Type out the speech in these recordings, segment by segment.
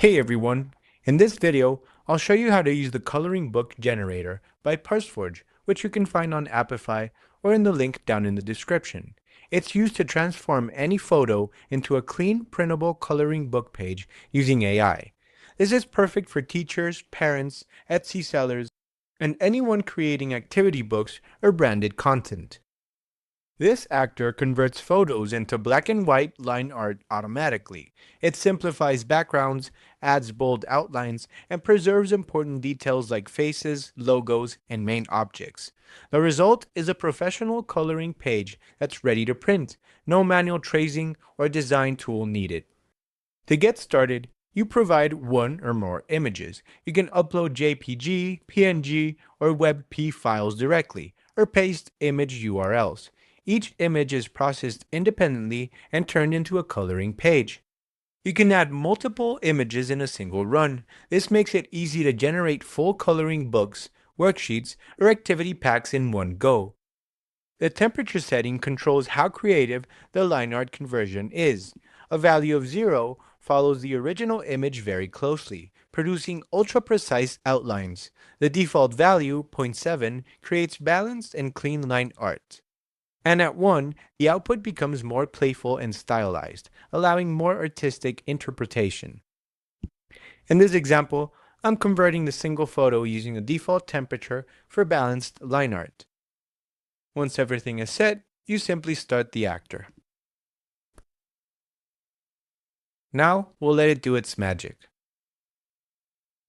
Hey everyone! In this video, I'll show you how to use the coloring book generator by ParseForge, which you can find on Apify or in the link down in the description. It's used to transform any photo into a clean, printable coloring book page using AI. This is perfect for teachers, parents, Etsy sellers, and anyone creating activity books or branded content. This actor converts photos into black and white line art automatically. It simplifies backgrounds, adds bold outlines, and preserves important details like faces, logos, and main objects. The result is a professional coloring page that's ready to print. No manual tracing or design tool needed. To get started, you provide one or more images. You can upload JPG, PNG, or WebP files directly, or paste image URLs. Each image is processed independently and turned into a coloring page. You can add multiple images in a single run. This makes it easy to generate full coloring books, worksheets, or activity packs in one go. The temperature setting controls how creative the line art conversion is. A value of 0 follows the original image very closely, producing ultra-precise outlines. The default value, 0.7, creates balanced and clean line art. And at 1, the output becomes more playful and stylized, allowing more artistic interpretation. In this example, I'm converting the single photo using the default temperature for balanced line art. Once everything is set, you simply start the actor. Now, we'll let it do its magic.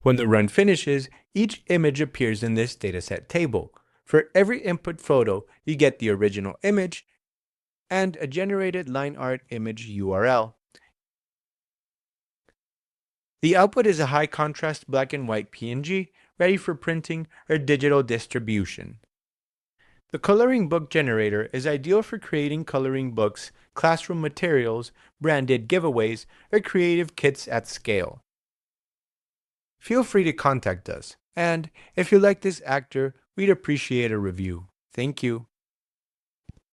When the run finishes, each image appears in this dataset table. For every input photo, you get the original image and a generated line art image URL. The output is a high contrast black and white PNG, ready for printing or digital distribution. The coloring book generator is ideal for creating coloring books, classroom materials, branded giveaways, or creative kits at scale. Feel free to contact us, and if you like this actor, we'd appreciate a review. Thank you.